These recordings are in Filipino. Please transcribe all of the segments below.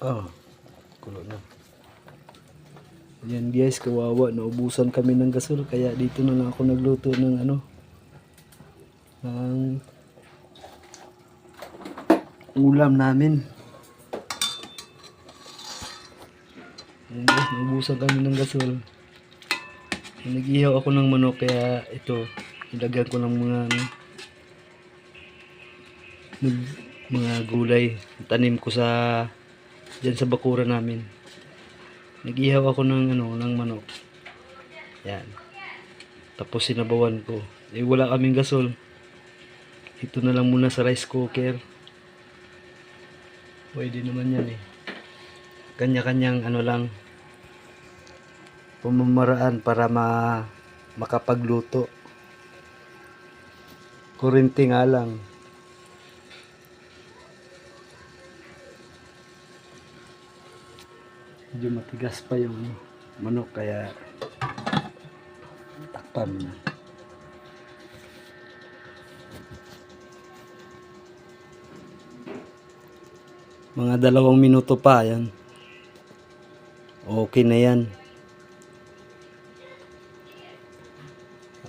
Ah, kulo na. Yan guys, kawawa. Naubusan kami ng gasol. Kaya dito na lang ako nagluto ng ano. Ng ulam namin. Yan guys, naubusan kami ng gasol. Nag-ihaw ako ng manok. Kaya ito, ilagyan ko ng mga gulay. Tanim ko sa dyan sa bakura namin. Nag-ihaw ako ng ng manok. Yan. Tapos sinabawan ko. Eh wala kaming gasol. Ito na lang muna sa rice cooker. Pwede naman yan eh. Kanya-kanyang lang pamamaraan para makapagluto. Kurente nga lang. Medyo matigas pa yung manok kaya takpan na. Mga 2 minuto pa yan. Okay na yan.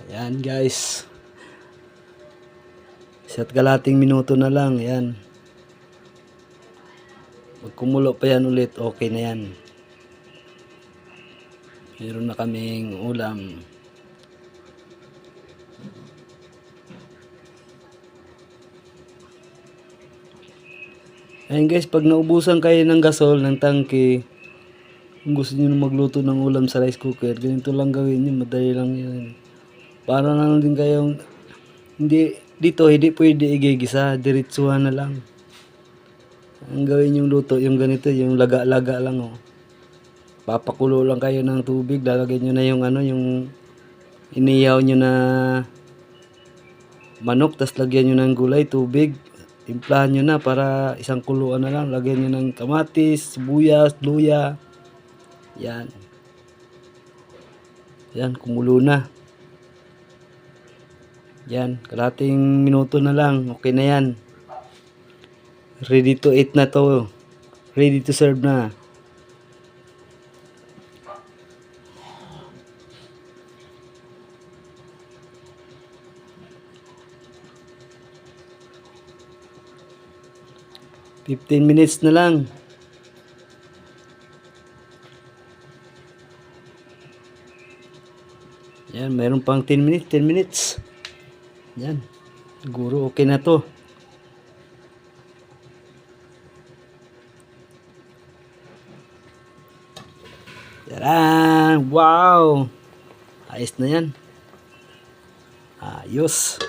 Ayan guys. 1 minuto na lang. Ayan. Magkumulo pa yan ulit. Okay na yan. Meron na kaming ulam. Ayan guys, pag naubusan kayo ng gasol, ng tangke, kung gusto niyo magluto ng ulam sa rice cooker, ganito lang gawin niyo, madali lang yan. Para lang din kayong, hindi pwede igigisa, diretsuhan na lang. Ang gawin yung luto, yung ganito, yung laga-laga lang oh. Papakulo lang kayo ng tubig, lalagyan nyo na yung yung inihaw nyo na manok, tas lagyan nyo ng gulay, tubig, timplahan nyo na para isang kuluan na lang, lagyan nyo ng kamatis, sibuyas, luya, yan, kumulo na, yan, kalating minuto na lang, okay na yan, ready to eat na to, ready to serve na. 15 minutes na lang. Yan, mayroon pang 10 minutes. Yan. Siguro okay na to. Yan. Wow. Ayos na yan. Ayos.